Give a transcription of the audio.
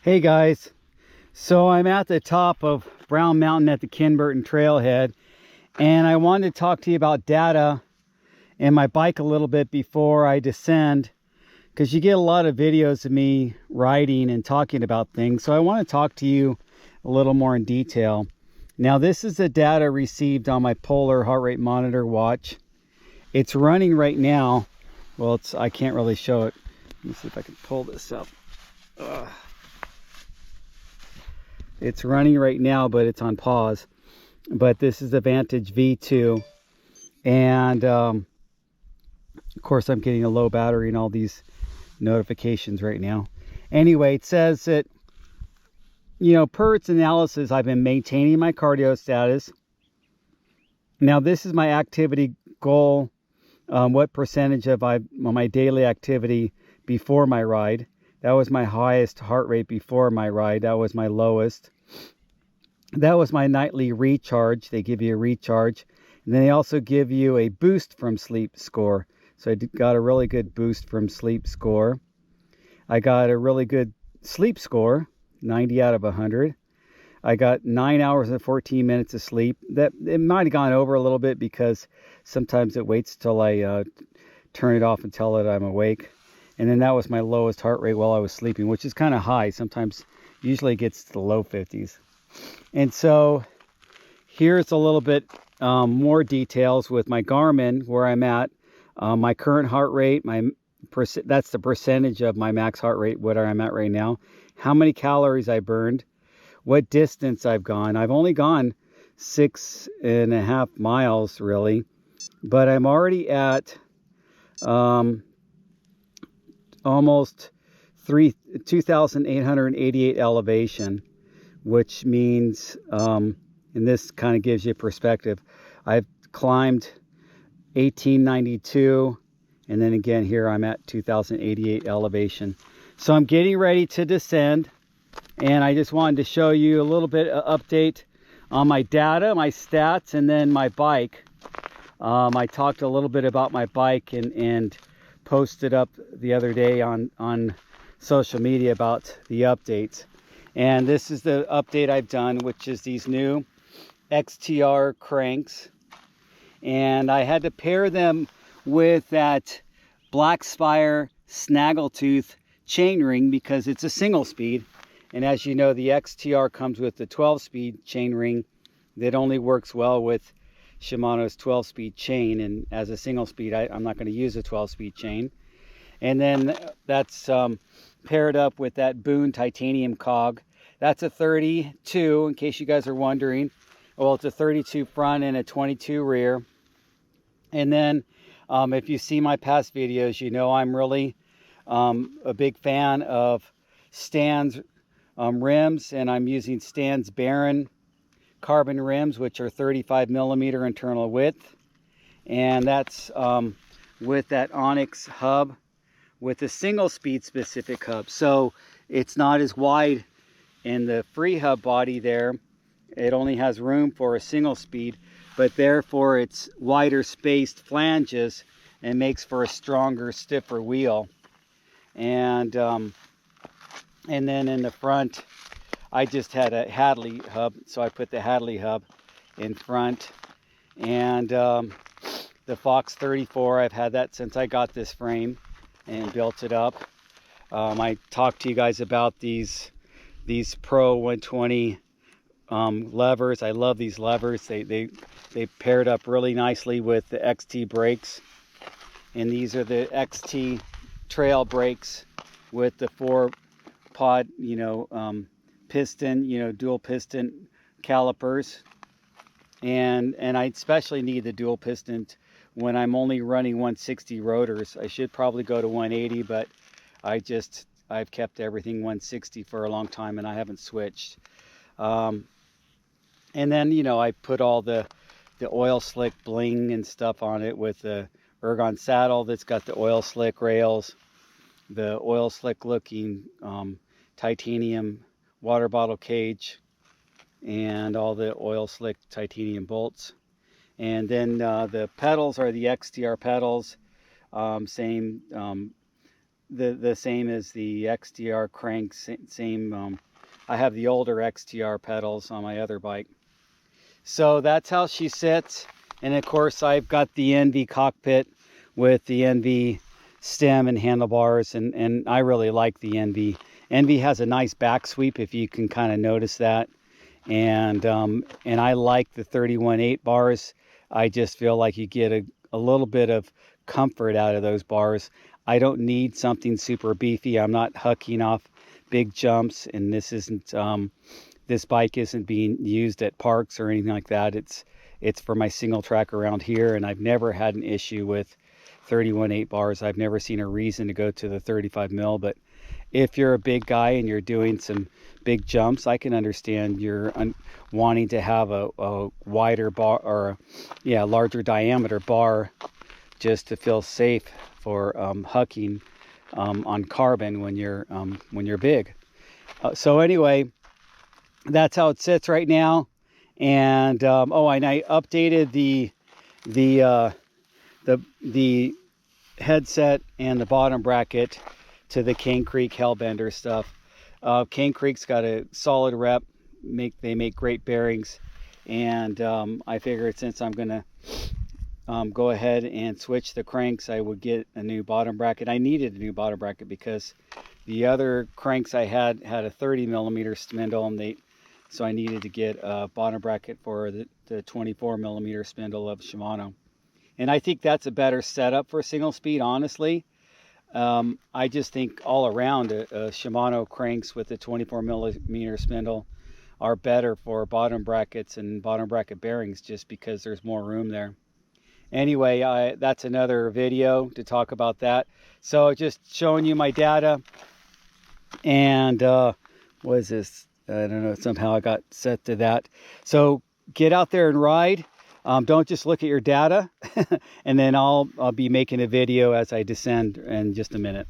Hey guys, so I'm at the top of Brown Mountain at the Kinburton Trailhead, and I wanted to talk to you about data and my bike a little bit before I descend, because you get a lot of videos of me riding and talking about things. So I want to talk to you a little more in detail. Now, this is the data received on my Polar heart rate monitor watch. It's running right now. Well, I can't really show it. Let me see if I can pull this up. It's running right now, but it's on pause. But this is the Vantage V2, and of course I'm getting a low battery and all these notifications right now. Anyway, it says that, you know, per its analysis, I've been maintaining my cardio status. Now, this is my activity goal. What percentage of my daily activity before my ride. That was my highest heart rate before my ride. That was my lowest. That was my nightly recharge. They give you a recharge. And then they also give you a boost from sleep score. So I got a really good boost from sleep score. I got a really good sleep score, 90 out of 100. I got 9 hours and 14 minutes of sleep. That it might have gone over a little bit because sometimes it waits till I turn it off and tell it I'm awake. And then that was my lowest heart rate while I was sleeping, which is kind of high. Sometimes, usually it gets to the low 50s. And so here's a little bit more details with my Garmin, where I'm at. My current heart rate, that's the percentage of my max heart rate, what I'm at right now. How many calories I burned, what distance I've gone. I've only gone 6.5 miles really, but I'm already at almost 2,888 elevation, which means, and this kind of gives you perspective, I've climbed 1892, and then again here I'm at 2,088 elevation. So I'm getting ready to descend, and I just wanted to show you a little bit of update on my data, my stats, and then my bike. I talked a little bit about my bike and posted up the other day on social media about the updates. And this is the update I've done, which is these new XTR cranks. And I had to pair them with that Black Spire Snaggletooth chainring because it's a single speed. And as you know, the XTR comes with the 12-speed chainring that only works well with Shimano's 12-speed chain. And as a single speed, I'm not going to use a 12-speed chain. And then that's paired up with that Boone titanium cog. That's a 32, in case you guys are wondering. Well, it's a 32 front and a 22 rear. And then if you see my past videos, you know I'm really a big fan of Stan's rims, and I'm using Stan's Baron carbon rims, which are 35 millimeter internal width. And that's with that Onyx hub, with a single speed specific hub. So it's not as wide in the free hub body there. It only has room for a single speed, but therefore it's wider spaced flanges and makes for a stronger, stiffer wheel. And then in the front, I just had a Hadley hub, so I put the Hadley hub in front. And the Fox 34, I've had that since I got this frame and built it up. I talked to you guys about these Pro 120 levers. I love these levers. They paired up really nicely with the XT brakes, and these are the XT trail brakes with the 4-pod, piston, dual piston calipers. And I especially need the dual piston when I'm only running 160 rotors. I should probably go to 180, but I've kept everything 160 for a long time and I haven't switched. And then, I put all the oil slick bling and stuff on it with the ergon saddle that's got the oil slick rails, the oil slick looking titanium water bottle cage, and all the oil slick titanium bolts. And then the pedals are the XTR pedals, same the same as the XTR crank, same. I have the older XTR pedals on my other bike. So that's how she sits. And of course I've got the NV cockpit with the NV stem and handlebars, and I really like the NV. NV has a nice back sweep, if you can kind of notice that. And I like the 31.8 bars. I just feel like you get a little bit of comfort out of those bars. I don't need something super beefy. I'm not hucking off big jumps, and this isn't this bike isn't being used at parks or anything like that. It's for my single track around here, and I've never had an issue with 31.8 bars. I've never seen a reason to go to the 35 mil, but if you're a big guy and you're doing some big jumps, I can understand you're wanting to have a wider bar, or larger diameter bar, just to feel safe for hucking on carbon when you're big. So anyway, that's how it sits right now. And and I updated the headset and the bottom bracket to the Cane Creek Hellbender stuff. Cane Creek's got a solid rep. They make great bearings, and I figured since I'm gonna go ahead and switch the cranks, I would get a new bottom bracket. I needed a new bottom bracket because the other cranks I had a 30 millimeter spindle, and so I needed to get a bottom bracket for the 24 millimeter spindle of Shimano. And I think that's a better setup for single speed, honestly. I just think all around Shimano cranks with the 24 millimeter spindle are better for bottom brackets and bottom bracket bearings, just because there's more room there. Anyway, that's another video to talk about that. So just showing you my data. And what is this? I don't know, somehow I got set to that. So get out there and ride. Don't just look at your data. And then I'll be making a video as I descend in just a minute.